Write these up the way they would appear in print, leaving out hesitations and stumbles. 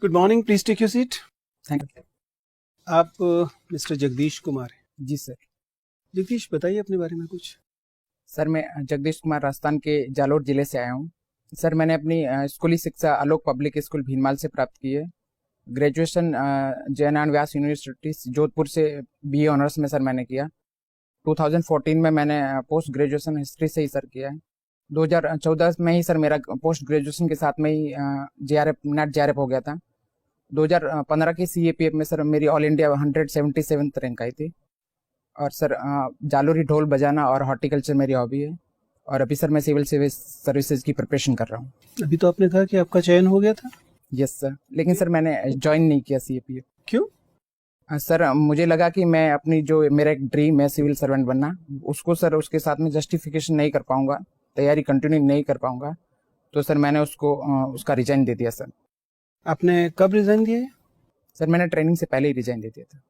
Good morning, please take your seat. Thank you. आप mister Jagdish Kumar हैं? जी सर। जगदीश, बताइए अपने बारे में कुछ। सर मैं जगदीश कुमार राजस्थान के जालोर जिले से आया हूँ। सर मैंने अपनी स्कूली शिक्षा आलोक पब्लिक स्कूल भीनमाल से प्राप्त की है। ग्रेजुएशन जयनारायण व्यास यूनिवर्सिटी जोधपुर से बीए ऑनर्स में सर मैंने किया। 2014 में मैंने पोस्ट ग्रेजुएशन हिस्ट्री से ही सर किया है। 2014 में ही सर मेरा पोस्ट ग्रेजुएशन के साथ में ही नेट जेआरएफ हो गया था। 2015 की सीएपीएफ में सर मेरी ऑल इंडिया 177th रैंक आई थी। और सर जालोरी ढोल बजाना और हॉर्टिकल्चर मेरी हॉबी है। और अभी सर मैं सिविल सर्विसेज की प्रिपरेशन कर रहा हूँ। अभी तो आपने कहा कि आपका चयन हो गया था। यस सर, लेकिन सर मैंने ज्वाइन नहीं किया सीएपीएफ। क्यों? सर मुझे लगा कि मैं अपनी जो मेरा एक ड्रीम है सिविल सर्वेंट बनना, उसको सर उसके साथ में जस्टिफिकेशन नहीं कर पाऊंगा, तैयारी कंटिन्यू नहीं कर पाऊंगा, तो सर मैंने उसका रिजाइन दे दिया। सर आपने कब रिजाइन दिया है? सर मैंने ट्रेनिंग से पहले ही रिजाइन दे दिया था।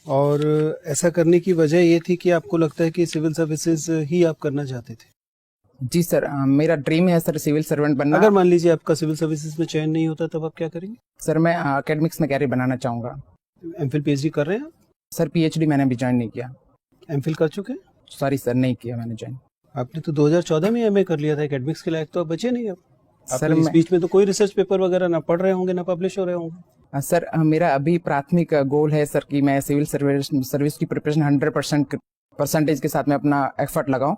और ऐसा करने की वजह ये थी कि आपको लगता है कि सिविल सर्विसेज ही आप करना चाहते थे? जी सर, मेरा ड्रीम है सर सिविल सर्वेंट बनना। अगर मान लीजिए आपका सिविल सर्विसेज में चयन नहीं होता तब आप क्या करेंगे? सर मैं एकेडमिक्स में कैरियर बनाना चाहूँगा। एमफिल पीएचडी कर रहे हैं? सर पीएचडी मैंने भी ज्वाइन नहीं किया। एमफिल कर चुके हैं? सॉरी सर, नहीं किया मैंने ज्वाइन। आपने तो 2014 में एमए कर लिया था, एकेडमिक्स के लायक तो आप बचे नहीं। आप सर इस बीच में तो कोई रिसर्च पेपर वगैरह ना पढ़ रहे होंगे ना पब्लिश हो रहे होंगे। सर मेरा अभी प्राथमिक गोल है सर कि मैं सिविल सर्विस की प्रिपरेशन 100% के साथ में अपना एफर्ट लगाऊं।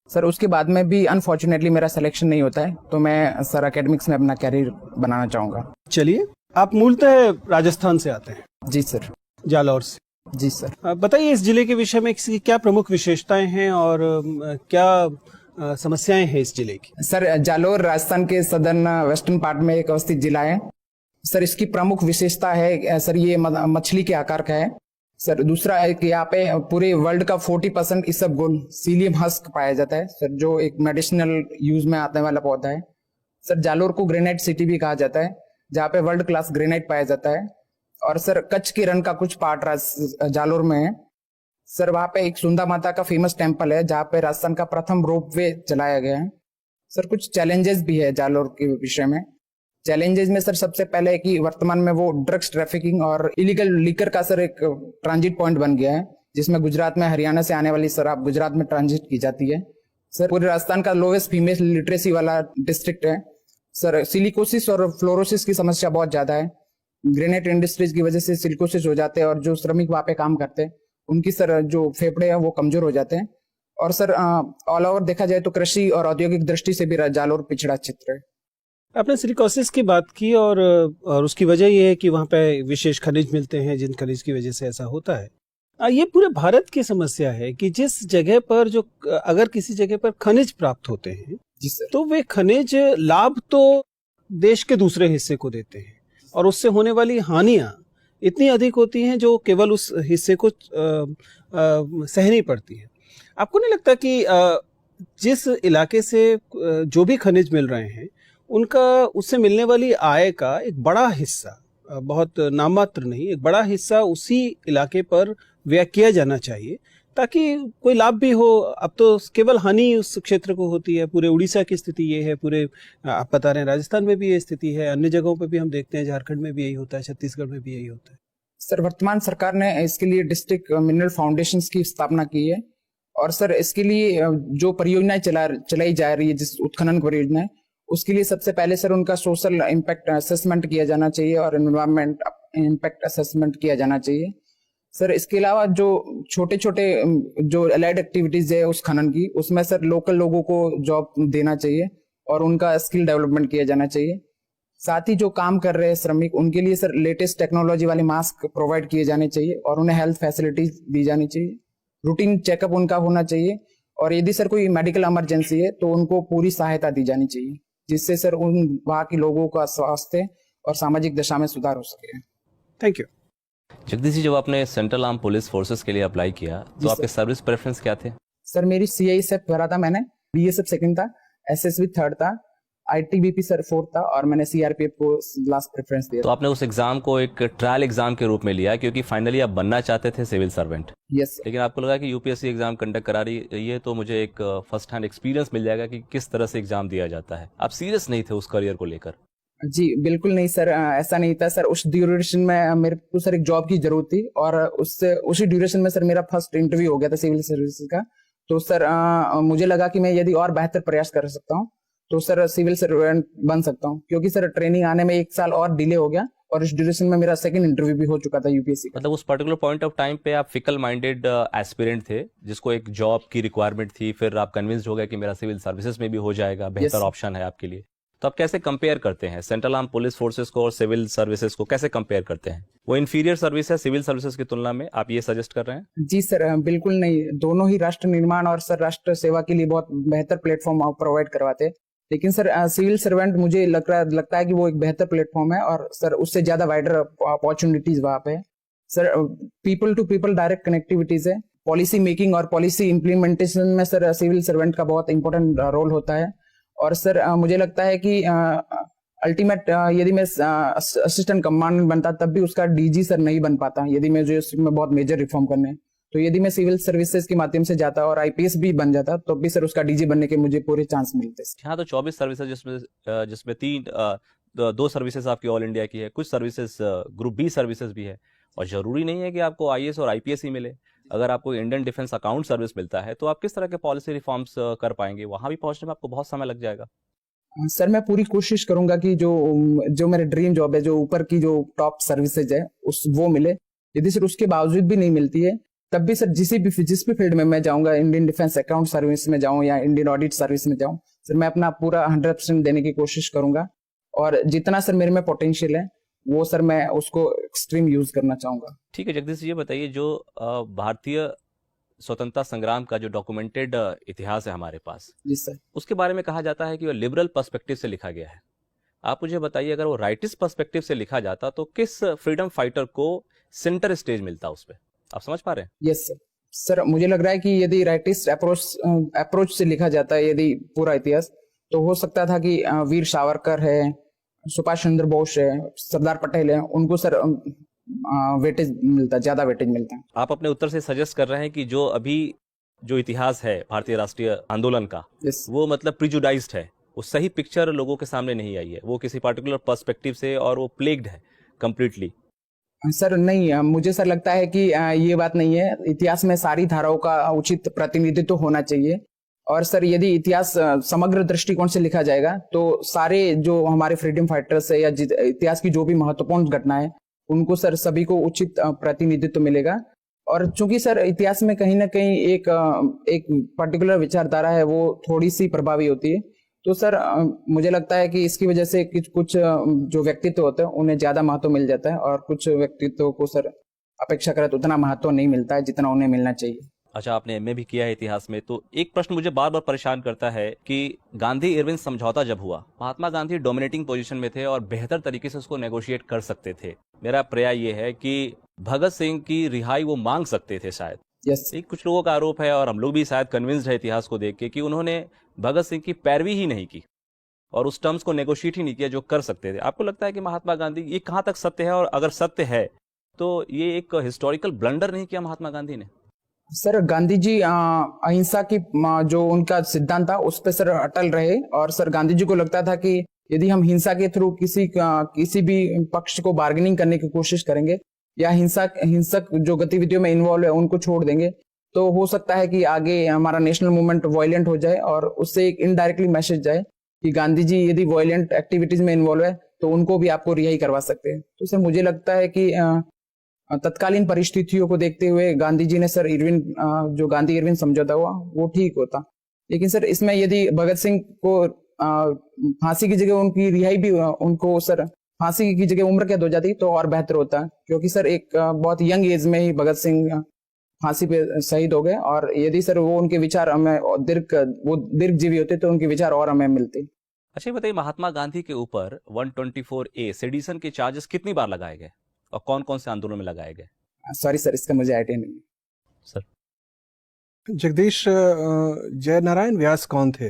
सर उसके बाद में भी अनफॉर्चुनेटली मेरा सिलेक्शन नहीं होता है, तो मैं सर एकेडमिक्स में अपना कैरियर बनाना चाहूँगा। चलिए, आप मूलतः राजस्थान से आते हैं? जी सर। जालौर से? जी सर। बताइए इस जिले के विषय में इसकी क्या प्रमुख विशेषताएं हैं और क्या समस्याएं हैं इस जिले की? सर जालोर राजस्थान के सदर्न वेस्टर्न पार्ट में एक अवस्थित जिला है। सर इसकी प्रमुख विशेषता है सर ये मछली के आकार का है। सर दूसरा है कि यहाँ पे पूरे वर्ल्ड का 40% इसबगोल सीलियम हस्क पाया जाता है सर, जो एक मेडिसिनल यूज में आने वाला पौधा है। सर जालोर को ग्रेनाइट सिटी भी कहा जाता है, जहाँ पे वर्ल्ड क्लास ग्रेनाइट पाया जाता है। और सर कच्छ के रण का कुछ पार्ट जालोर में है। सर वहाँ पे एक सुंदा माता का फेमस टेम्पल है, जहाँ पे राजस्थान का प्रथम रोपवे चलाया गया है। सर कुछ चैलेंजेस भी है जालोर के विषय में। चैलेंजेस में सर सबसे पहले है कि वर्तमान में वो ड्रग्स ट्रैफिकिंग और इलीगल लिकर का सर एक ट्रांजिट पॉइंट बन गया है, जिसमें गुजरात में हरियाणा से आने वाली शराब गुजरात में ट्रांजिट की जाती है। सर पूरे राजस्थान का लोवेस्ट फीमेल लिटरेसी वाला डिस्ट्रिक्ट है। सर सिलिकोसिस और फ्लोरोसिस की समस्या बहुत ज्यादा है। ग्रेनाइट इंडस्ट्रीज की वजह से सिलिकोसिस हो जाते हैं और जो श्रमिक वहाँ पे काम करते हैं उनकी सर जो फेफड़े हैं वो कमजोर हो जाते हैं। और सर ऑल ओवर देखा जाए तो कृषि और औद्योगिक दृष्टि से भी जालोर पिछड़ा क्षेत्र है। आपने सिलिकोसिस की बात की और उसकी वजह यह है कि वहाँ पे विशेष खनिज मिलते हैं, जिन खनिज की वजह से ऐसा होता है। ये पूरे भारत की समस्या है कि जिस जगह पर अगर किसी जगह पर खनिज प्राप्त होते हैं जी सर, तो वे खनिज लाभ तो देश के दूसरे हिस्से को देते हैं और उससे होने वाली हानियां इतनी अधिक होती हैं जो केवल उस हिस्से को सहनी पड़ती है। आपको नहीं लगता कि जिस इलाके से जो भी खनिज मिल रहे हैं उनका उससे मिलने वाली आय का एक बड़ा हिस्सा, बहुत नाममात्र नहीं, एक बड़ा हिस्सा उसी इलाके पर व्यय किया जाना चाहिए ताकि कोई लाभ भी हो? अब तो केवल हानि उस क्षेत्र को होती है। पूरे उड़ीसा की स्थिति ये है, पूरे आप बता रहे हैं राजस्थान में भी ये स्थिति है, अन्य जगहों पर भी हम देखते हैं, झारखंड में भी यही होता है, छत्तीसगढ़ में भी यही होता है। सर वर्तमान सरकार ने इसके लिए डिस्ट्रिक्ट मिनरल फाउंडेशंस की स्थापना की है। और सर इसके लिए जो परियोजनाएं चलाई जा रही है, जिस उत्खनन परियोजना है, उसके लिए सबसे पहले सर उनका सोशल इम्पैक्ट असेसमेंट किया जाना चाहिए और एनवायरमेंट इम्पैक्ट असेसमेंट किया जाना चाहिए। सर इसके अलावा जो छोटे छोटे जो एलाइड एक्टिविटीज है उस खनन की, उसमें सर लोकल लोगों को जॉब देना चाहिए और उनका स्किल डेवलपमेंट किया जाना चाहिए। साथ ही जो काम कर रहे हैं श्रमिक, उनके लिए सर लेटेस्ट टेक्नोलॉजी वाले मास्क प्रोवाइड किए जाने चाहिए और उन्हें हेल्थ फैसिलिटीज दी जानी चाहिए। रूटीन चेकअप उनका होना चाहिए और यदि सर कोई मेडिकल इमरजेंसी है तो उनको पूरी सहायता दी जानी चाहिए, जिससे सर उन वहाँ के लोगों का स्वास्थ्य और सामाजिक दशा में सुधार हो सके। Thank you. जगदीश जी, जब आपने सेंट्रल आर्म पुलिस फोर्सेस के लिए अप्लाई किया तो आपके सर्विस प्रेफरेंस क्या थे? सर मेरी सीआईएसएफ भरा था मैंने, बीएसएफ सेकंड था, एसएसबी थर्ड था, आईटीबीपी सर फोर्थ था और मैंने सीआरपीएफ को लास्ट प्रेफरेंस दिया। तो आपने उस एग्जाम को एक ट्रायल एग्जाम के रूप में लिया क्योंकि फाइनली आप बनना चाहते थे सिविल सर्वेंट? यस। लेकिन आपको लगा कि यूपीएससी एग्जाम कंडक्ट करा रही है तो मुझे एक फर्स्ट हैंड एक्सपीरियंस मिल जाएगा कि किस तरह से एग्जाम दिया जाता है। आप सीरियस नहीं थे उस करियर को लेकर? जी बिल्कुल नहीं सर, ऐसा नहीं था सर। उस ड्यूरेशन में मेरे को सर एक जॉब की जरूरत थी और उससे उसी ड्यूरेशन में सर मेरा फर्स्ट इंटरव्यू हो गया था सिविल सर्विसेज का। तो सर मुझे लगा कि मैं यदि और बेहतर प्रयास कर सकता हूँ तो सर सिविल सर्वेंट बन सकता हूँ, क्योंकि सर ट्रेनिंग आने में 1 साल और डिले हो गया और इस ड्यूरेशन में मेरा सेकंड इंटरव्यू भी हो चुका था यूपीएससी का। मतलब उस पर्टिकुलर पॉइंट ऑफ टाइम पे आप फिकल माइंडेड एस्पिरेंट थे जिसको एक जॉब की रिक्वायरमेंट थी, फिर आप कन्विंस्ड हो गए कि मेरा सिविल सर्विसेज में भी हो जाएगा, बेहतर sir. ऑप्शन है आपके लिए। तो आप कैसे कंपेयर करते हैं सेंट्रल आर्म पुलिस फोर्सेस को और सिविल सर्विसेज को, कैसे कंपेयर करते हैं? वो इंफीरियर सर्विस है सिविल सर्विसेज की तुलना में, आप ये सजेस्ट कर रहे हैं? जी सर, बिल्कुल नहीं। दोनों ही राष्ट्र निर्माण और सर राष्ट्र सेवा के लिए बहुत बेहतर प्लेटफॉर्म प्रोवाइड करवाते हैं। लेकिन सर सिविल सर्वेंट मुझे लगता है कि वो एक बेहतर प्लेटफॉर्म है और सर उससे ज्यादा वाइडर अपॉर्चुनिटीज वहां पे है। Sir people to people direct connectivities है। पॉलिसी मेकिंग और पॉलिसी इम्प्लीमेंटेशन में सर सिविल सर्वेंट का बहुत इंपॉर्टेंट रोल होता है। और सर मुझे लगता है कि अल्टीमेट यदि मैं असिस्टेंट कमांडेंट बनता तब भी उसका डीजी सर नहीं बन पाता, यदि मैं जो इसमें बहुत मेजर रिफॉर्म करने हैं। तो यदि मैं सिविल सर्विसेज के माध्यम से जाता और आईपीएस भी बन जाता तो भी सर उसका डीजी बनने के मुझे पूरे चांस मिलते। हाँ, तो 24 सर्विसेज जिसमें दो सर्विसेज आपकी ऑल इंडिया की है, कुछ सर्विसेज ग्रुप बी सर्विसेज भी है, और जरूरी नहीं है कि आपको आईएएस और आईपीएस ही मिले। अगर आपको इंडियन डिफेंस अकाउंट सर्विस मिलता है तो आप किस तरह के पॉलिसी रिफॉर्म्स कर पाएंगे? वहां भी पहुंचने में आपको बहुत समय लग जाएगा। सर मैं पूरी कोशिश करूंगा कि जो मेरा ड्रीम जॉब है, जो ऊपर की जो टॉप सर्विसेज है वो मिले। यदि सर उसके बावजूद भी नहीं मिलती है तब भी सर जिस भी फील्ड में मैं जाऊंगा, इंडियन डिफेंस अकाउंट सर्विस में जाऊं या इंडियन ऑडिट सर्विस में जाऊं, सर मैं अपना पूरा 100% देने की कोशिश करूंगा। और जितना सर मेरे में पोटेंशियल है वो सर मैं उसको एक्सट्रीम यूज करना चाहूंगा। ठीक है जगदीश जी, ये बताइए जो भारतीय स्वतंत्रता संग्राम का जो डॉक्यूमेंटेड इतिहास है हमारे पास, जी सर। उसके बारे में कहा जाता है कि वो लिबरल पर्सपेक्टिव से लिखा गया है। आप मुझे बताइए, अगर वो राइटिस्ट पर्सपेक्टिव से लिखा जाता तो किस फ्रीडम फाइटर को सेंटर स्टेज मिलता उस पर? आप समझ पा रहे हैं? Yes sir. सर मुझे लग रहा है कि यदि राइटिस्ट अप्रोच से लिखा जाता है यदि पूरा इतिहास, तो हो सकता था कि वीर सावरकर है, सुभाष चंद्र बोस है, सरदार पटेल है, उनको सर वेटेज मिलता, ज्यादा वेटेज मिलता है। आप अपने उत्तर से सजेस्ट कर रहे हैं कि जो अभी जो इतिहास है भारतीय राष्ट्रीय आंदोलन का, yes. वो मतलब प्रिजुडाइज्ड है, वो सही पिक्चर लोगों के सामने नहीं आई है, वो किसी पर्टिकुलर पर्सपेक्टिव से, और वो प्लेग्ड है कंप्लीटली। सर नहीं, मुझे सर लगता है कि ये बात नहीं है। इतिहास में सारी धाराओं का उचित प्रतिनिधित्व होना चाहिए। और सर यदि इतिहास समग्र दृष्टिकोण से लिखा जाएगा तो सारे जो हमारे फ्रीडम फाइटर्स है या इतिहास की जो भी महत्वपूर्ण घटनाएं, उनको सर सभी को उचित प्रतिनिधित्व मिलेगा। और चूंकि सर इतिहास में कहीं ना कहीं एक पर्टिकुलर विचारधारा है, वो थोड़ी सी प्रभावी होती है। तो सर मुझे लगता है कि इसकी वजह से कुछ जो व्यक्तित्व होते हैं उन्हें ज्यादा महत्व मिल जाता है और कुछ व्यक्तित्व को सर अपेक्षाकृत उतना महत्व नहीं मिलता है जितना उन्हें मिलना चाहिए। अच्छा, आपने एमए भी किया है इतिहास में, तो एक प्रश्न मुझे बार बार परेशान करता है कि गांधी इरविन समझौता जब हुआ, महात्मा गांधी डोमिनेटिंग पोजीशन में थे और बेहतर तरीके से उसको नेगोशिएट कर सकते थे। मेरा प्रयास ये है कि भगत सिंह की रिहाई वो मांग सकते थे शायद। यस। कुछ लोगों का आरोप है और हम लोग भी शायद कन्विंस्ड है इतिहास को देख के कि उन्होंने भगत सिंह की पैरवी ही नहीं की और उस टर्म्स को नेगोशिएट ही नहीं किया जो कर सकते थे। आपको लगता है कि महात्मा गांधी, ये कहां तक सत्य है, और अगर सत्य है तो ये एक हिस्टोरिकल ब्लंडर नहीं किया महात्मा गांधी ने? सर गांधी जी अहिंसा की जो उनका सिद्धांत था उस पर सर अटल रहे। और सर गांधी जी को लगता था कि यदि हम हिंसा के थ्रू किसी भी पक्ष को बार्गेनिंग करने की कोशिश करेंगे या हिंसक जो गतिविधियों में इन्वॉल्व है उनको छोड़ देंगे, तो हो सकता है कि आगे हमारा नेशनल मूवमेंट वायलेंट हो जाए और उससे एक इनडायरेक्टली मैसेज जाए कि गांधी जी यदि वायलेंट एक्टिविटीज में इन्वॉल्व है तो उनको भी आपको रिहाई करवा सकते हैं। तो सर मुझे लगता है कि तत्कालीन परिस्थितियों को देखते हुए गांधी जी ने सर जो गांधी इरविन समझौता हुआ वो ठीक होता। लेकिन सर इसमें यदि भगत सिंह को फांसी की जगह उनकी रिहाई भी, उनको सर फांसी की जगह उम्र कैद हो जाती तो और बेहतर होता, क्योंकि सर एक बहुत यंग एज में ही भगत सिंह फांसी पे शहीद हो गए। और यदि सर वो उनके विचार हमें दीर्घ जीवी होते तो उनके विचार और हमें मिलते। अच्छा ये बताइए, महात्मा गांधी के ऊपर 124A सेडिशन के चार्जेस कितनी बार लगाए गए और कौन कौन से आंदोलन में लगाए गए? सॉरी सर, इसका मुझे आइडिया नहीं। सर जगदीश, जयनारायण व्यास कौन थे?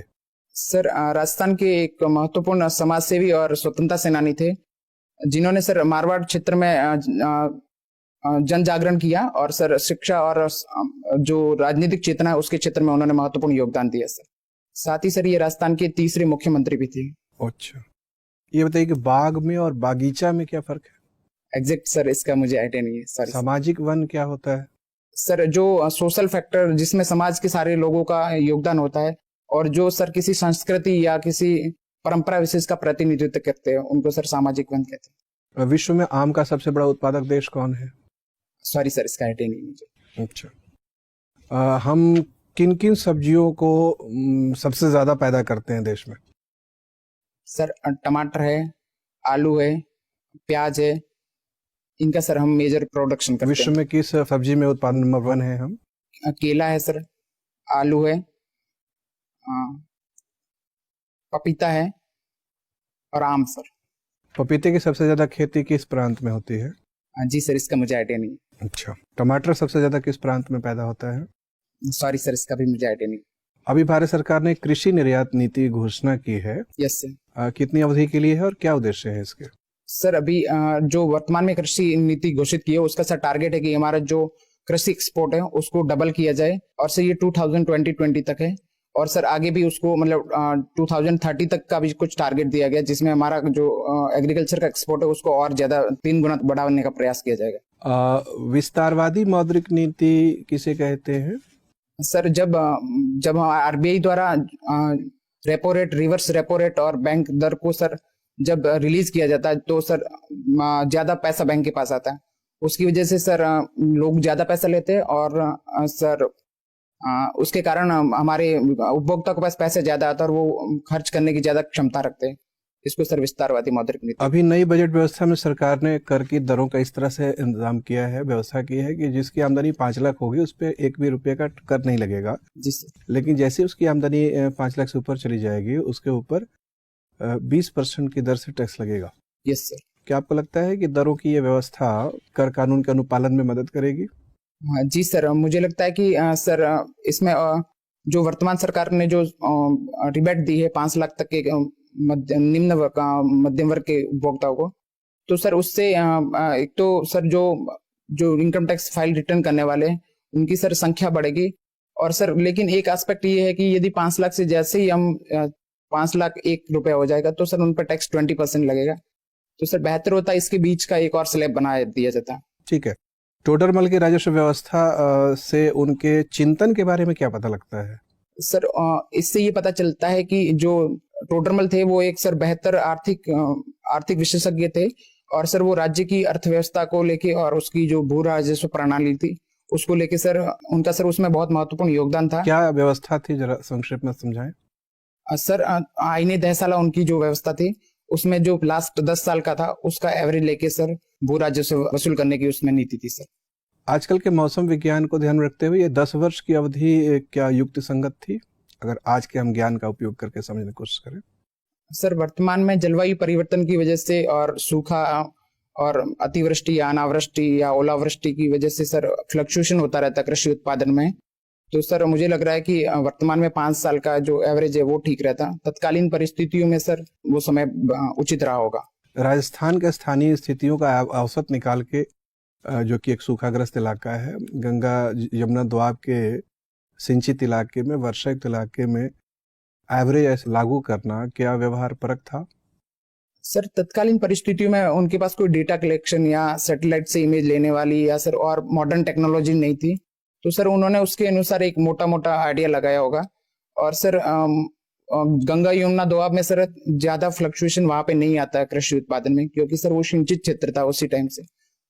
सर राजस्थान के एक महत्वपूर्ण समाजसेवी और स्वतंत्रता सेनानी थे, जिन्होंने सर मारवाड़ क्षेत्र में जन जागरण किया और सर शिक्षा और जो राजनीतिक चेतना है उसके क्षेत्र में उन्होंने महत्वपूर्ण योगदान दिया सर। साथ ही सर ये राजस्थान के तीसरे मुख्यमंत्री भी थे। अच्छा, ये बताइए कि बाग में और बागीचा में क्या फर्क है? एग्जैक्ट सर इसका मुझे आइडिया नहीं है, सॉरी। सामाजिक वन क्या होता है? सर जो सोशल फैक्टर जिसमें समाज के सारे लोगों का योगदान होता है, और जो सर किसी संस्कृति या किसी परंपरा विशेष का प्रतिनिधित्व करते हैं, उनको सर सामाजिक वन कहते हैं। विश्व में आम का सबसे बड़ा उत्पादक देश कौन है? सॉरी सर इसका आइडिया नहीं मुझे। अच्छा, हम किन किन सब्जियों को सबसे ज्यादा पैदा करते हैं देश में? सर टमाटर है, आलू है, प्याज है, इनका सर हम मेजर प्रोडक्शन करते विश्व में किस सब्जी में उत्पादन नंबर 1 है हम? हैं। केला है सर, आलू है, पपीता है और आम सर। पपीते की सबसे ज्यादा खेती किस प्रांत में होती है? जी सर इसका मुझे आइडिया नहीं। अच्छा, टमाटर सबसे ज्यादा किस प्रांत में पैदा होता है? सॉरी सर इसका भी मुझे आइडिया नहीं। अभी भारत सरकार ने कृषि निर्यात नीति घोषणा की है, यस सर। कितनी अवधि के लिए है और क्या उद्देश्य है इसके? सर अभी जो वर्तमान में कृषि नीति घोषित की है, उसका सर टारगेट है कि हमारा जो कृषि एक्सपोर्ट है उसको डबल किया जाए, और सर ये 2020 तक है, और सर आगे भी उसको मतलब 2030 तक का भी कुछ टारगेट दिया गया, जिसमें हमारा जो एग्रीकल्चर का एक्सपोर्ट है उसको और ज्यादा 3 गुना बढ़ाने का प्रयास किया जाएगा। विस्तारवादी मौद्रिक नीति किसे कहते हैं? सर जब आरबीआई द्वारा repo rate, reverse repo rate और बैंक दर को सर जब रिलीज किया जाता है, तो सर ज्यादा पैसा बैंक के पास आता है, उसकी वजह से सर लोग ज्यादा पैसा लेते हैं, और सर उसके कारण हमारे उपभोक्ता के पास पैसे ज्यादा आता है और वो खर्च करने की ज्यादा क्षमता रखते हैं। इसको सर विस्तारवादी मौद्रिक नीति। अभी नई बजट व्यवस्था में सरकार ने कर की दरों का इस तरह से इंतजाम किया है, व्यवस्था की है कि जिसकी आमदनी 5 लाख होगी उस पर 1 भी रुपये का कर नहीं लगेगा। जी सर। लेकिन जैसे उसकी आमदनी 5 लाख से ऊपर चली जाएगी उसके ऊपर 20% की दर से टैक्स लगेगा। Yes sir. क्या आपको लगता है कि दरों की ये व्यवस्था कर कानून के अनुपालन में मदद करेगी? हाँ जी सर, मुझे लगता है कि सर इसमें जो वर्तमान सरकार ने जो रिबेट दी है 5 लाख तक के निम्न मध्यम वर्ग के उपभोक्ताओं को, तो सर उससे एक तो सर जो इनकम टैक्स फाइल रिटर्न करने वाले हैं उनकी सर संख्या बढ़ेगी, और सर लेकिन एक एस्पेक्ट ये है कि यदि 5 लाख से जैसे ही हम 5 लाख 1 रुपया हो जाएगा तो सर उन पर टैक्स 20% लगेगा, तो सर बेहतर होता है इसके बीच का एक और स्लैब बना दिया जाता। ठीक है, टोडरमल की राजस्व व्यवस्था से उनके चिंतन के बारे में क्या पता लगता है? सर इससे ये पता चलता है कि जो टोडरमल थे वो एक सर बेहतर आर्थिक विशेषज्ञ थे, और सर वो राज्य की अर्थव्यवस्था को लेके और उसकी जो भू राजस्व प्रणाली थी उसको लेके सर उनका सर उसमें बहुत महत्वपूर्ण योगदान था। क्या व्यवस्था थी, जरा संक्षेप में समझाएं। सर आईने 10 साल उनकी जो व्यवस्था थी उसमें जो लास्ट 10 साल का था उसका एवरेज लेके सर भू राजस्व वसूल करने की उसमें नीति थी सर। आजकल के मौसम विज्ञान को ध्यान में रखते हुए ये 10 वर्ष की अवधि क्या युक्ति संगत थी, अगर आज के हम ज्ञान का उपयोग करके समझने की कोशिश करें? सर वर्तमान में जलवायु परिवर्तन की वजह से और सूखा और अतिवृष्टि या अनावृष्टि या ओलावृष्टि की वजह से सर फ्लक्चुएशन होता रहता है कृषि उत्पादन में, तो सर मुझे लग रहा है कि वर्तमान में 5 साल का जो एवरेज है वो ठीक रहता। तत्कालीन परिस्थितियों में सर वो समय उचित रहा होगा। राजस्थान के स्थानीय स्थितियों का औसत निकाल के, जो कि एक सूखाग्रस्त इलाका है, गंगा यमुना दोआब के सिंचित इलाके में, वर्षायुक्त इलाके में एवरेज लागू करना क्या व्यवहार परक था? सर तत्कालीन परिस्थितियों में उनके पास कोई डेटा कलेक्शन या सैटेलाइट से इमेज लेने वाली या सर और मॉडर्न टेक्नोलॉजी नहीं थी, तो सर उन्होंने उसके अनुसार एक मोटा मोटा आइडिया लगाया होगा। और सर गंगा यमुना दोआब में सर ज्यादा फ्लक्चुएशन वहां पे नहीं आता है कृषि उत्पादन में, क्योंकि सर वो सिंचित क्षेत्र था उसी टाइम से,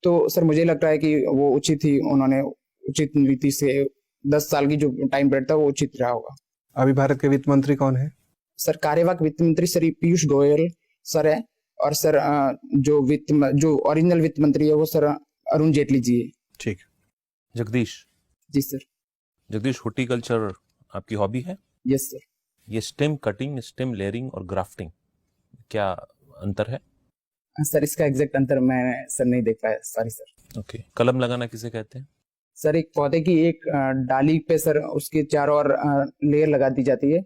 तो सर मुझे लगता है कि वो उचित ही उन्होंने उचित नीति से 10 साल की जो टाइम पीरियड था वो उचित रहा होगा। अभी भारत के वित्त मंत्री कौन है? सर कार्यवाहक वित्त मंत्री श्री पीयूष गोयल सर है, और सर जो ओरिजिनल वित्त मंत्री है वो सर अरुण जेटली जी है। ठीक। जगदीश जी सर। जगदीश, हॉर्टिकल्चर आपकी हॉबी है? Yes sir. ये स्टेम कटिंग, स्टेम लेयरिंग और ग्राफ्टिंग, क्या अंतर है? सर इसका एग्जैक्ट अंतर मैं सर नहीं देख पाया, सॉरी सर। ओके। कलम लगाना किसे कहते हैं? सर एक पौधे की एक डाली पे सर उसके चारों ओर लेयर लगा दी जाती है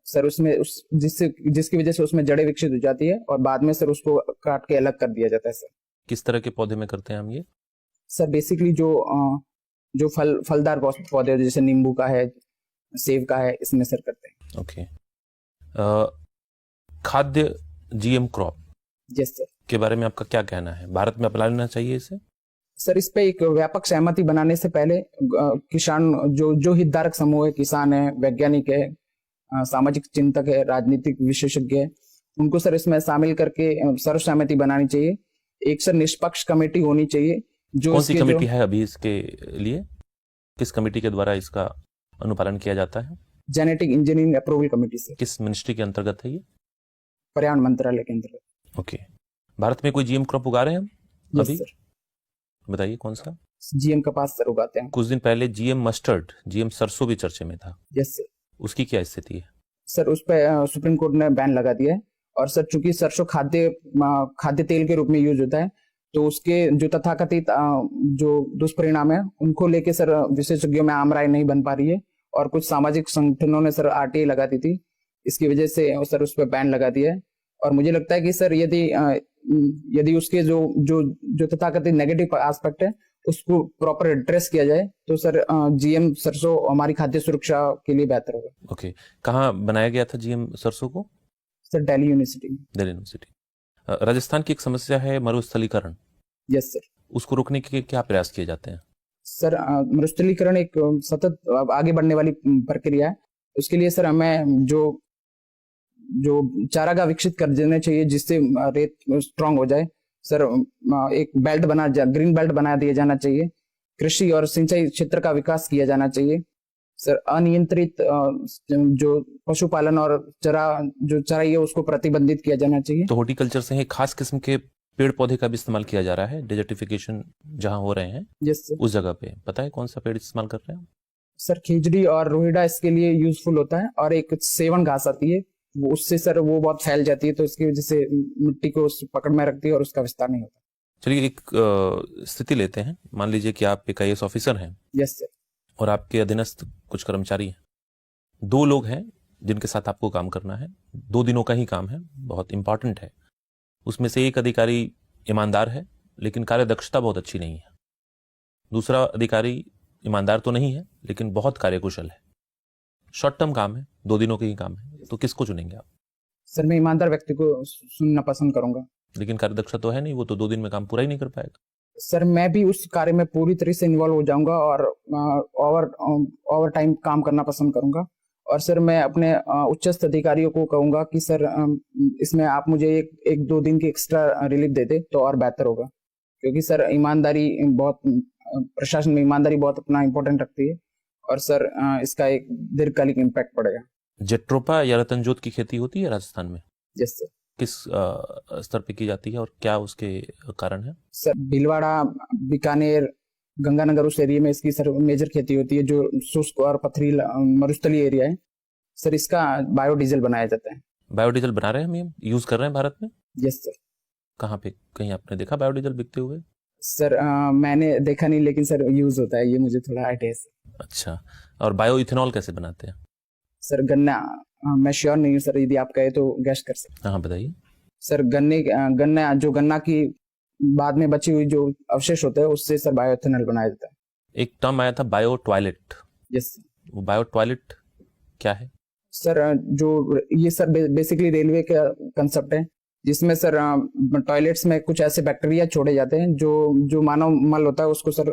सर, उसमें जिसकी वजह से उसमें जड़ें विकसित हो जाती है, और बाद में सर उसको काट के अलग कर दिया जाता है सर। किस तरह के पौधे में करते हैं हम ये? सर बेसिकली जो फलदार पौधे जैसे नींबू का है, सेब का है, इसमें सर करते हैं। ओके। खाद्य जीएम क्रॉप यस सर। के बारे में आपका क्या कहना है? भारत में अपना लेना चाहिए इसे? सर इस पे एक व्यापक सहमति बनाने से पहले किसान जो हितधारक समूह है, किसान है, वैज्ञानिक है, सामाजिक चिंतक है, राजनीतिक विशेषज्ञ है, उनको सर इसमें शामिल करके सर्वसहमति बनानी चाहिए। एक सर निष्पक्ष कमेटी होनी चाहिए जो कौन सी इसके कमेटी है अभी इसके लिए? किस कमेटी के द्वारा इसका अनुपालन किया जाता है? जेनेटिक इंजीनियरिंग अप्रूवल कमेटी से, किस मिनिस्ट्री के अंतर्गत है ये? पर्यावरण मंत्रालय के अंतर्गत। ओके। भारत में कोई जीएम क्रॉप उगा रहे हैं हम यस अभी? सर। बताइए कौन सा? जीएम कपास सर उगाते हैं। कुछ दिन पहले जीएम मस्टर्ड, जीएम सरसों भी चर्चे में था। Yes sir. उसकी क्या स्थिति है? सर उस पर सुप्रीम कोर्ट ने बैन लगा दिया है। और सर चूंकि सरसों खाद्य तेल के रूप में यूज होता है, तो उसके जो तथाकथित जो दुष्परिणाम है उनको लेके सर विशेषज्ञों में आम राय नहीं बन पा रही है। और कुछ सामाजिक संगठनों ने सर आरटीआई लगा दी थी, इसकी वजह से सर उस पर बैन लगा दिया है। और मुझे लगता है कि सर यदि उसके जो तथाकथित नेगेटिव एस्पेक्ट है उसको प्रॉपर एड्रेस किया जाए तो सर जीएम सरसों हमारी खाद्य सुरक्षा के लिए बेहतर होगा। ओके। कहाँ बनाया गया था जीएम सरसों को? सर दिल्ली यूनिवर्सिटी में। दिल्ली यूनिवर्सिटी। राजस्थान की एक समस्या है मरुस्थलीकरण। Yes sir. उसको रोकने के क्या प्रयास किए जाते हैं? सर मरुस्थलीकरण एक सतत आगे बढ़ने वाली प्रक्रिया है। उसके लिए सर हमें जो चारागाह विकसित कर देने चाहिए जिससे रेत स्ट्रांग हो जाए। सर एक ग्रीन बेल्ट बना दिया जाना चाहिए। कृषि और सिंचाई क्षेत्र का विकास किया जाना चाहिए। सर अनियंत्रित जो पशुपालन और चराई है उसको प्रतिबंधित किया जाना चाहिए। तो हॉर्टिकल्चर से एक खास किस्म के पेड़ पौधे का भी इस्तेमाल किया जा रहा है, डेजर्टिफिकेशन जहां हो रहे हैं यस सर। उस जगह पे पता है कौन सा पेड़ इस्तेमाल कर रहे हैं? सर खिजड़ी और रोहिड़ा इसके लिए यूजफुल होता है। और एक सेवन घास आती है, वो उससे सर वो बहुत फैल जाती है, तो इसकी वजह से मिट्टी को पकड़ में रखती है और उसका विस्तार नहीं होता। चलिए एक स्थिति लेते हैं। मान लीजिए कि आप एक आईएएस ऑफिसर हैं यस सर। और आपके अधीनस्थ कुछ कर्मचारी हैं। 2 लोग हैं जिनके साथ आपको काम करना है। 2 दिनों का ही काम है, बहुत इंपॉर्टेंट है। उसमें से एक अधिकारी ईमानदार है लेकिन कार्यदक्षता बहुत अच्छी नहीं है। दूसरा अधिकारी ईमानदार तो नहीं है लेकिन बहुत कार्यकुशल है। शॉर्ट टर्म काम है, 2 दिनों के ही काम है, तो किसको चुनेंगे आप? सर मैं ईमानदार व्यक्ति को सुनना पसंद करूंगा। लेकिन कार्यदक्षता तो है नहीं, वो तो 2 दिन में काम पूरा ही नहीं कर पाएगा। सर मैं भी उस कार्य में पूरी तरह से इन्वॉल्व हो जाऊंगा और ओवर टाइम काम करना पसंद करूंगा। और सर मैं अपने उच्चस्थ अधिकारियों को कहूंगा कि सर इसमें आप मुझे एक 2 दिन की एक्स्ट्रा रिलीफ दे दे तो और बेहतर होगा। क्योंकि सर ईमानदारी बहुत, प्रशासन में ईमानदारी बहुत अपना इम्पोर्टेंट रखती है और सर इसका एक दीर्घकालिक इम्पैक्ट पड़ेगा। जेट्रोपा या रतनजोत की खेती होती है राजस्थान में? Yes sir. किस स्तर पे की जाती है और क्या उसके कारण है? सर भीलवाड़ा, बीकानेर, गंगानगर उस एरिया में इसकी सर मेजर खेती होती है जो शुष्क और पथरीला मरुस्थलीय एरिया है। सर इसका बायोडीजल बनाया जाता है। बायोडीजल बना रहे हैं हम, यूज कर रहे हैं भारत में? Yes sir. कहाँ पे, कहीं आपने देखा बायोडीजल बिकते हुए? सर मैंने देखा नहीं लेकिन सर यूज होता है, ये मुझे थोड़ा आइडिया है। अच्छा। और बायो इथेनॉल कैसे बनाते हैं? सर गन्ना, मैं श्योर नहीं हूँ सर, यदि आप कहे तो गैस कर सकते। हाँ बताइए। सर गन्ना की बाद में बची हुई जो अवशेष होते हैं उससे सर बायो इथेनॉल बनाया जाता है। एक टर्म आया था बायो टॉयलेट। यस। वो बायो टॉयलेट क्या है? सर जो ये सर बेसिकली रेलवे का कंसेप्ट है जिसमें सर टॉयलेट्स में कुछ ऐसे बैक्टीरिया छोड़े जाते हैं जो मानव मल होता है उसको सर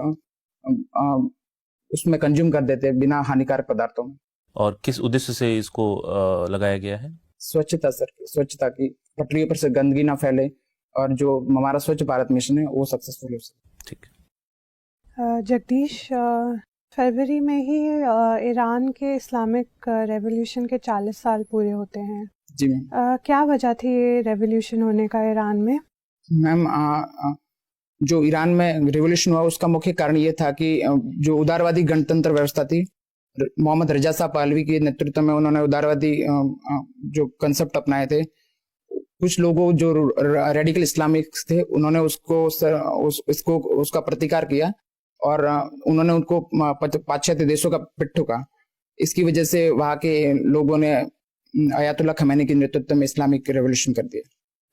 उसमें कंज्यूम कर देते हैं बिना हानिकारक पदार्थों में। और किस उद्देश्य से इसको लगाया गया है? स्वच्छता सर, स्वच्छता की पटरियों पर से गंदगी ना फैले और जो हमारा स्वच्छ भारत मिशन है वो सक्सेसफुल हो सके। ठीक। जगदीश, फरवरी में ही ईरान के इस्लामिक रेवोल्यूशन के 40 साल पूरे होते हैं। जी मैम। क्या वजह थी ये रेवोल्यूशन होने का ईरान में? मैम जो ईरान में रेवोल्यूशन हुआ उसका मुख्य कारण ये था कि जो उदारवादी गणतंत्र व्यवस्था थी, मोहम्मद रजा शाह पहलवी के नेतृत्व में उन्होंने उदारवादी जो कंसेप्ट अपनाए थे। कुछ लोगों जो रेडिकल इस्लामिक्स थे उन्होंने उसका प्रतिकार किया और उन्होंने उनको पाश्चात्य देशों का पिट ठोका। इसकी वजह से वहाँ के लोगों ने अयातुल्लाह खमैनी के नेतृत्व में इस्लामिक रेवोल्यूशन कर दिया।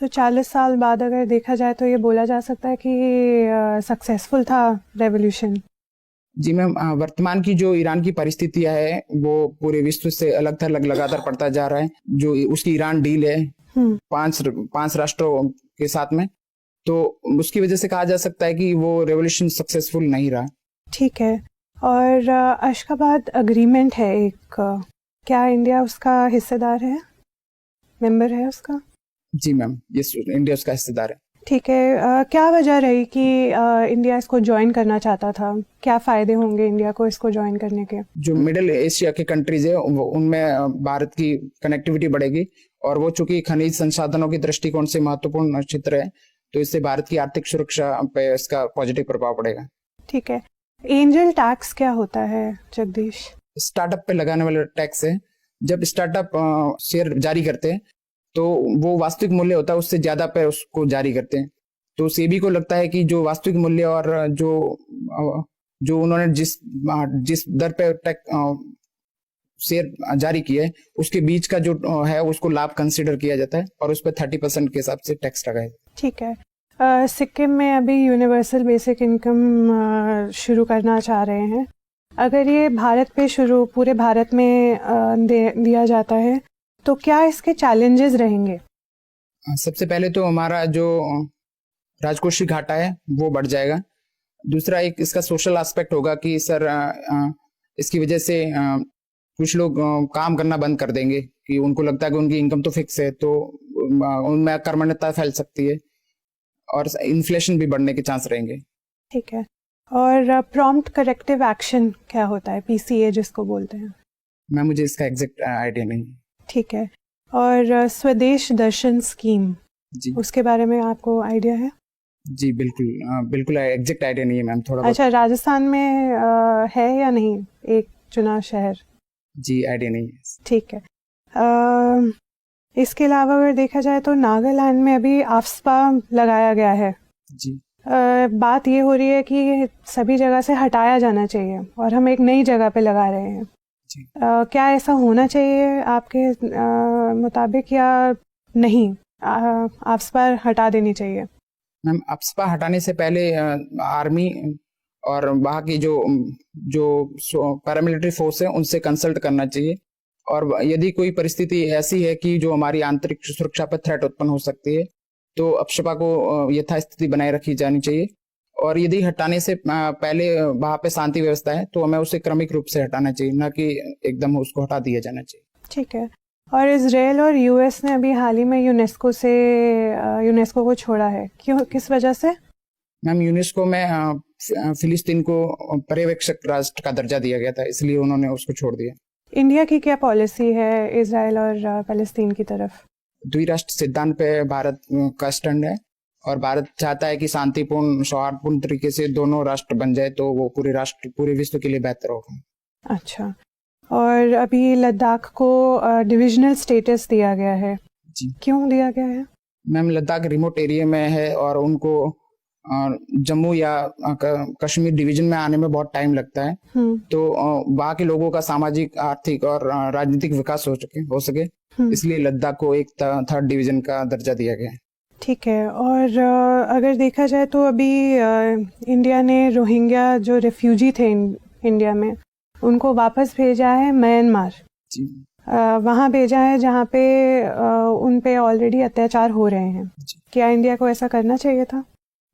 तो 40 साल बाद अगर देखा जाए तो ये बोला जा सकता है कि सक्सेसफुल था रेवोल्यूशन? जी मैम, वर्तमान की जो ईरान की परिस्थितियां है वो पूरे विश्व से अलग थलग लगातार पड़ता जा रहा है। जो उसकी ईरान डील है हम्म, पांच राष्ट्रों के साथ में, तो उसकी वजह से कहा जा सकता है कि वो रेवोल्यूशन सक्सेसफुल नहीं रहा। ठीक है। और अशगाबाद अग्रीमेंट है एक, क्या इंडिया उसका हिस्सेदार है, मेंबर है उसका? जी मैम, ये इंडिया उसका हिस्सेदार है। ठीक है। क्या वजह रही कि इंडिया इसको ज्वाइन करना चाहता था? क्या फ़ायदे होंगे इंडिया को इसको ज्वाइन करने के? जो मिडिल एशिया के कंट्रीज है उनमें भारत की कनेक्टिविटी बढ़ेगी, और वो चूंकि खनिज संसाधनों की दृष्टिकोण से महत्वपूर्ण क्षेत्र है, तो इससे भारत की आर्थिक सुरक्षा पे इसका पॉजिटिव प्रभाव पड़ेगा। ठीक है। एंजल टैक्स क्या होता है जगदीश? स्टार्टअप पे लगाने वाला टैक्स है। जब स्टार्टअप शेयर जारी करते हैं तो वो वास्तविक मूल्य होता है उससे ज्यादा पे उसको जारी करते हैं। तो सेबी को लगता है कि जो वास्तविक मूल्य और जो उन्होंने जिस दर पे शेयर जारी किया है उसके बीच का जो है उसको लाभ कंसिडर किया जाता है, और उस पर 30% के हिसाब से टैक्स लगाया। ठीक है। सिक्किम में अभी यूनिवर्सल बेसिक इनकम शुरू करना चाह रहे हैं। अगर ये भारत पे पूरे भारत में दिया जाता है तो क्या इसके चैलेंजेस रहेंगे? सबसे पहले तो हमारा जो राजकोषीय घाटा है वो बढ़ जाएगा। दूसरा एक इसका सोशल एस्पेक्ट होगा कि सर इसकी वजह से कुछ लोग काम करना बंद कर देंगे कि उनको लगता है कि उनकी इनकम तो फिक्स है, तो उनमें अकर्मण्यता फैल सकती है और इन्फ्लेशन भी बढ़ने के चांस रहेंगे। ठीक है। और प्रॉम्प्ट करेक्टिव एक्शन क्या होता है, पीसीए जिसको बोलते हैं? मैं मुझे इसका एग्जैक्ट आइडिया नहीं। ठीक है। और स्वदेश दर्शन स्कीम, जी उसके बारे में आपको आइडिया है? जी बिल्कुल एग्जैक्ट आइडिया नहीं है मैम, थोड़ा बहुत। अच्छा, राजस्थान में है या नहीं एक चुना शहर? जी आइडिया नहीं है। ठीक है। इसके अलावा अगर देखा जाए तो नागालैंड में अभी आफ्सपा लगाया गया है। जी बात ये हो रही है कि सभी जगह से हटाया जाना चाहिए और हम एक नई जगह पे लगा रहे हैं। जी क्या ऐसा होना चाहिए आपके मुताबिक या नहीं? आफ्सपा हटा देनी चाहिए? मैम, आफ्सपा हटाने से पहले आर्मी और वहाँ की जो पैरामिलिट्री फोर्स है उनसे कंसल्ट करना चाहिए, और यदि कोई परिस्थिति ऐसी है कि जो हमारी आंतरिक सुरक्षा पर थ्रेट उत्पन्न हो सकती है तो आफ्सपा को यथास्थिति बनाए रखी जानी चाहिए। और यदि हटाने से पहले वहाँ पे शांति व्यवस्था है तो हमें उसे क्रमिक रूप से हटाना चाहिए, ना कि एकदम उसको हटा दिया जाना चाहिए। ठीक है। और इजराइल और यूएस ने अभी हाल ही में यूनेस्को को छोड़ा है, क्यों, किस वजह से? मैम, यूनेस्को में फिलिस्तीन को पर्यवेक्षक राष्ट्र का दर्जा दिया गया था, इसलिए उन्होंने उसको छोड़ दिया। इंडिया की क्या पॉलिसी है इजराइल और पैलेस्तीन की तरफ? द्विराष्ट्र सिद्धांत पे भारत का स्टैंड है, और भारत चाहता है कि शांतिपूर्ण सौहार्दपूर्ण तरीके से दोनों राष्ट्र बन जाए तो वो पूरे विश्व के लिए बेहतर होगा। अच्छा। और अभी लद्दाख को डिविजनल स्टेटस दिया गया है, जी क्यों दिया गया है? मैम, लद्दाख रिमोट एरिया में है और उनको जम्मू या कश्मीर डिवीजन में आने में बहुत टाइम लगता है, तो वहाँ के लोगों का सामाजिक, आर्थिक और राजनीतिक विकास हो सके इसलिए लद्दाख को एक थर्ड डिवीजन का दर्जा दिया गया है। ठीक है। और अगर देखा जाए तो अभी इंडिया ने रोहिंग्या जो रेफ्यूजी थे इंडिया में उनको वापस भेजा है म्यांमार। जी वहाँ भेजा है जहाँ पे उन पे ऑलरेडी अत्याचार हो रहे हैं। क्या इंडिया को ऐसा करना चाहिए था?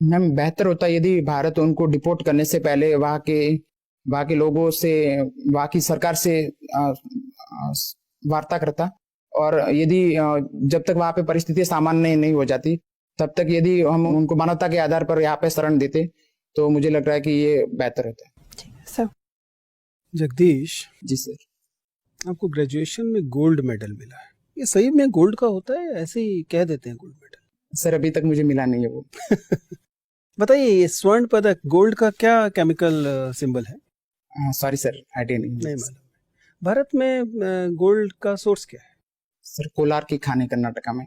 मैम, बेहतर होता यदि भारत उनको डिपोर्ट करने से पहले वहाँ के लोगों से, वहाँ की सरकार से वार्ता करता, और यदि जब तक वहाँ पे परिस्थितियां सामान्य नहीं हो जाती तब तक यदि हम उनको मानवता के आधार पर यहाँ पे शरण देते तो मुझे लग रहा है कि ये बेहतर होता है। ठीक है सर। जगदीश जी सर, आपको ग्रेजुएशन में गोल्ड मेडल मिला है, ये सही में गोल्ड का होता है, ऐसे ही कह देते हैं गोल्ड मेडल? सर अभी तक मुझे मिला नहीं है वो। बताइए, ये स्वर्ण पदक गोल्ड का क्या केमिकल सिंबल है? सॉरी सर, आइडिया नहीं मालूम। भारत में गोल्ड का सोर्स क्या है? सर, कोलार की खाने कर्नाटका में।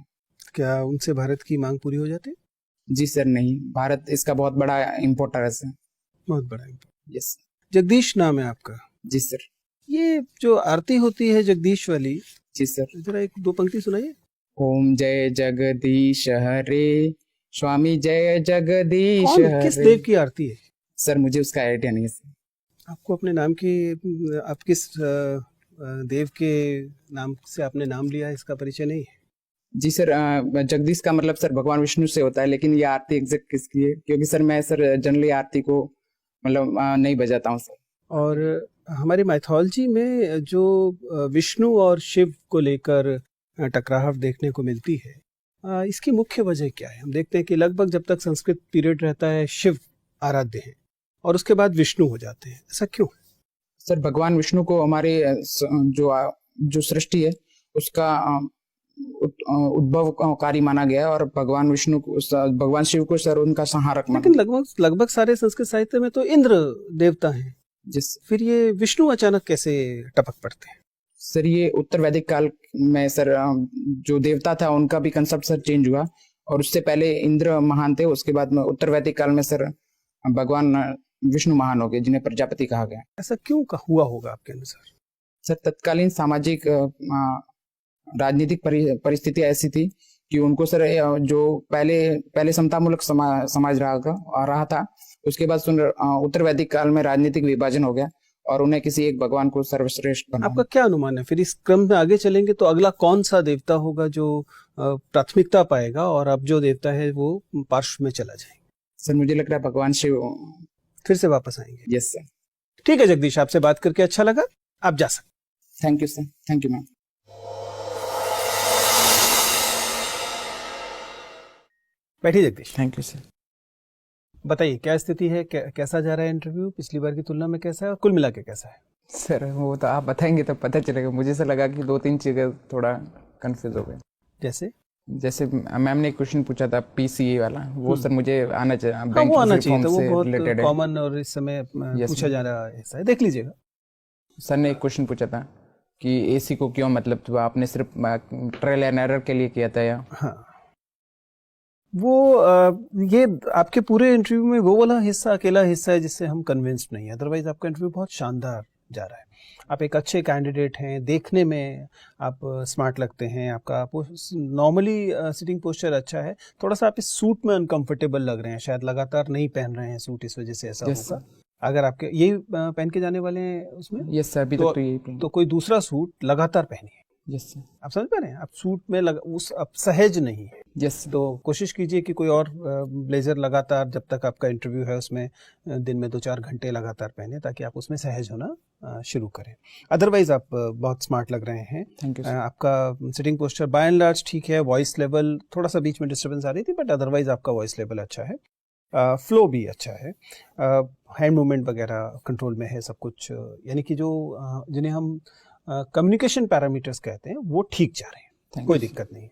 क्या उनसे भारत की मांग पूरी हो जाती है? जी सर नहीं, भारत इसका बहुत बड़ा इम्पोर्टर है सर। बहुत बड़ा। यस। जगदीश नाम है आपका? जी सर। ये जो आरती होती है जगदीश वाली, जी सर, जरा एक दो पंक्ति सुनाइए। ओम जय जगदीश हरे, स्वामी जय जगदीश कौन, हरे। किस देव की आरती है? सर मुझे उसका आइडिया नहीं है सर। आपको अपने नाम की, आप किस देव के नाम से आपने नाम लिया, इसका परिचय नहीं है? जी सर, जगदीश का मतलब सर भगवान विष्णु से होता है, लेकिन ये आरती एग्जैक्ट किसकी है, क्योंकि सर मैं सर जनरली आरती को मतलब नहीं बजाता हूँ सर। और हमारी माइथोलॉजी में जो विष्णु और शिव को लेकर टकराव देखने को मिलती है, इसकी मुख्य वजह क्या है? हम देखते हैं कि लगभग जब तक संस्कृत पीरियड रहता है शिव आराध्य हैं और उसके बाद विष्णु हो जाते हैं, ऐसा क्यों? सर भगवान विष्णु को हमारे जो सृष्टि है उसका उद्भवकारी माना गया है, और भगवान विष्णु को, भगवान शिव को सर उनका संहारक माना। लेकिन लगभग सारे संस्कृत साहित्य में तो इंद्र देवता हैं, जिस फिर ये विष्णु अचानक कैसे टपक पड़ते हैं? सर ये उत्तर वैदिक काल में सर जो देवता था उनका भी कंसेप्ट सर चेंज हुआ, और उससे पहले इंद्र महान थे, उसके बाद में उत्तर वैदिक काल में सर भगवान विष्णु महान हो गए, जिन्हें प्रजापति कहा गया। ऐसा क्यों हुआ होगा आपके अनुसार? सर तत्कालीन सामाजिक राजनीतिक परिस्थिति ऐसी थी कि उनको सर जो पहले समतामूलक समाज रहा था, उसके बाद उत्तर वैदिक काल में राजनीतिक विभाजन हो गया और उन्हें किसी एक भगवान को सर्वश्रेष्ठ बना। आपका क्या अनुमान है? फिर इस क्रम में आगे चलेंगे तो अगला कौन सा देवता होगा जो प्राथमिकता पाएगा और अब जो देवता है वो पार्श्व में चला जाएगा? सर मुझे लग रहा है भगवान शिव फिर से वापस आएंगे। Yes sir. ठीक है जगदीश, आपसे बात करके अच्छा लगा, आप जा सकते। Thank you sir. Thank you ma'am. बैठिए जगदीश। Thank you sir. बताइए क्या स्थिति है, कैसा जा रहा है इंटरव्यू? पिछली बार की तुलना में कैसा है और कुल मिला के कैसा है? सर वो तो आप बताएंगे तो पता चलेगा। मुझे से लगा कि 2-3 चीजें थोड़ा कंफ्यूज हो गए। जैसे मैम ने एक क्वेश्चन पूछा था पीसीए वाला, वो सर मुझे आना चाहिए। वो आना चाहिए, तो वो बहुत कॉमन और इस समय पूछा जा रहा है, ऐसा है, देख लीजिएगा। सर ने एक क्वेश्चन पूछा था कि एसी को क्यों, मतलब तो आपने सिर्फ ट्रायल एंड एरर के लिए किया था या? हाँ, वो ये आपके पूरे इंटरव्यू में वो वाला हिस्सा अकेला हिस्सा है जिससे हम कन्विंस्ड नहीं है, अदरवाइज आपका इंटरव्यू बहुत शानदार जा रहा है। आप एक अच्छे कैंडिडेट हैं, देखने में आप स्मार्ट लगते हैं, आपका नॉर्मली सिटिंग पोस्चर अच्छा है, थोड़ा सा आप इस सूट में अनकंफर्टेबल लग रहे हैं, शायद लगातार नहीं पहन रहे हैं सूट, इस वजह से ऐसा होगा। अगर आपके यही पहन के जाने वाले हैं उसमें? यस सर, अभी तक तो यही। तो कोई दूसरा सूट लगातार पहनिए। Yes sir. आप समझ पा रहे हैं? आप सूट में आप सहज नहीं है। यस। तो कोशिश कीजिए कि कोई और ब्लेजर लगातार, जब तक आपका इंटरव्यू है उसमें दिन में 2-4 घंटे लगातार पहने, ताकि आप उसमें सहज होना शुरू करें। अदरवाइज आप बहुत स्मार्ट लग रहे हैं। Thank you. आपका sitting posture by and large ठीक है, वॉइस लेवल थोड़ा सा बीच में डिस्टर्बेंस आ रही थी, बट अदरवाइज आपका वॉइस लेवल अच्छा है, फ्लो भी अच्छा है, हैंड मूवमेंट वगैरह कंट्रोल में है, सब कुछ, यानी कि जो जिन्हें हम कम्युनिकेशन पैरामीटर्स कहते हैं वो ठीक जा रहे हैं, कोई दिक्कत नहीं।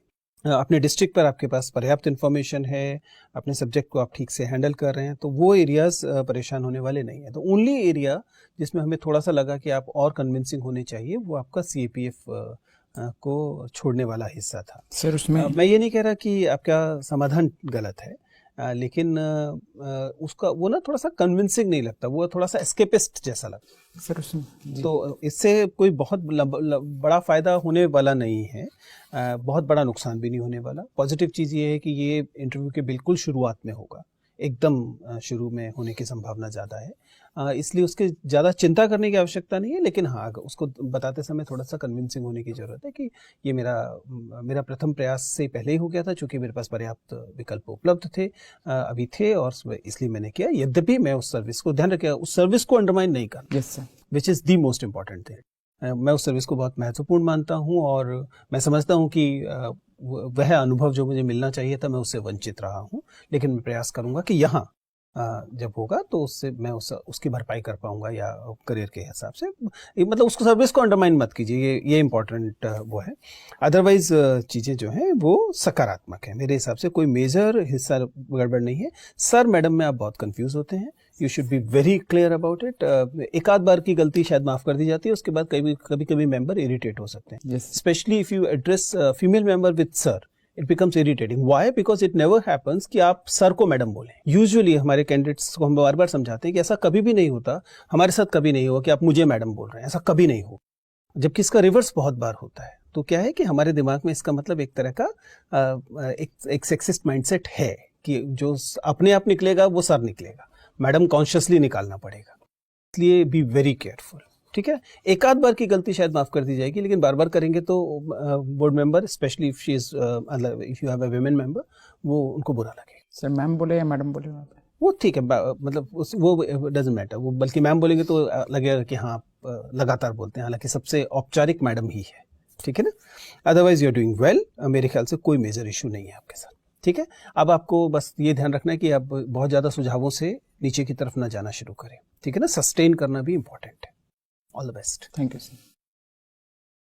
अपने डिस्ट्रिक्ट पर आपके पास पर्याप्त इन्फॉर्मेशन है, अपने सब्जेक्ट को आप ठीक से हैंडल कर रहे हैं, तो वो एरियाज परेशान होने वाले नहीं है। तो ओनली एरिया जिसमें हमें थोड़ा सा लगा कि आप और कन्विंसिंग होने चाहिए, वो आपका सीएपीएफ को छोड़ने वाला हिस्सा था। सर उसमें मैं ये नहीं कह रहा कि आपका समाधान गलत है, लेकिन उसका वो ना थोड़ा सा कन्विंसिंग नहीं लगता, वो थोड़ा सा एस्केपिस्ट जैसा लगता सर उसमें। तो इससे कोई बहुत बड़ा फायदा होने वाला नहीं है, बहुत बड़ा नुकसान भी नहीं होने वाला। पॉजिटिव चीज़ ये है कि ये इंटरव्यू के बिल्कुल शुरुआत में होगा, एकदम शुरू में होने की संभावना ज़्यादा है, इसलिए उसके ज़्यादा चिंता करने की आवश्यकता नहीं है। लेकिन हाँ, उसको बताते समय थोड़ा सा कन्विंसिंग होने की ज़रूरत है कि ये मेरा प्रथम प्रयास से पहले ही हो गया था, चूँकि मेरे पास पर्याप्त विकल्प उपलब्ध थे, अभी थे, और इसलिए मैंने किया। यद्यपि मैं उस सर्विस को ध्यान रखिएगा, उस सर्विस को अंडरमाइन नहीं करना। Yes sir. Which is the most important thing. मैं उस सर्विस को बहुत महत्वपूर्ण मानता हूँ, और मैं समझता हूँ कि वह अनुभव जो मुझे मिलना चाहिए था मैं उससे वंचित रहा हूँ, लेकिन मैं प्रयास करूँगा कि यहाँ जब होगा तो उससे मैं उसकी भरपाई कर पाऊंगा, या करियर के हिसाब से, मतलब उसको सर्विस को अंडरमाइन मत कीजिए, ये इम्पोर्टेंट वो है। अदरवाइज चीज़ें जो हैं वो सकारात्मक है मेरे हिसाब से, कोई मेजर हिस्सा गड़बड़ नहीं है। सर मैडम में आप बहुत कंफ्यूज होते हैं, you should be very clear about it. एक आध बार की गलती शायद माफ़ कर दी जाती है, उसके बाद कभी मेंबर इरिटेट हो सकते हैं, specially if you address female member with sir, it becomes irritating. Why? Because it never happens कि आप सर को मैडम बोलें। यूजुअली हमारे कैंडिडेट्स को हम बार बार समझाते हैं कि ऐसा कभी भी नहीं होता, हमारे साथ कभी नहीं हुआ कि आप मुझे मैडम बोल रहे हैं, ऐसा कभी नहीं हो, जबकि इसका रिवर्स बहुत बार होता है। तो क्या है कि हमारे दिमाग में इसका मतलब एक तरह का एक सेक्सिस्ट माइंडसेट है कि जो अपने आप निकलेगा वो सर निकलेगा, मैडम कॉन्शियसली निकालना पड़ेगा। इसलिए बी वेरी केयरफुल, ठीक है। एक आध बार की गलती शायद माफ कर दी जाएगी, लेकिन बार बार करेंगे तो board member, specially if she is if you have a women member, वो उनको बुरा लगेगा। सर मैम बोले या मैडम बोले वहाँ पे? वो ठीक है, मतलब वो डजेंट मैटर, वो बल्कि मैम बोलेंगे तो लगेगा कि हाँ आप लगातार बोलते हैं, हालांकि सबसे औपचारिक मैडम ही है, ठीक है ना। Otherwise you are doing well, मेरे ख्याल से कोई मेजर इशू नहीं है आपके साथ, ठीक है। अब आपको बस ये ध्यान रखना है कि आप बहुत ज़्यादा सुझावों से नीचे की तरफ ना जाना शुरू करें, ठीक है ना। सस्टेन करना भी इंपॉर्टेंट है। All the best. Thank you sir.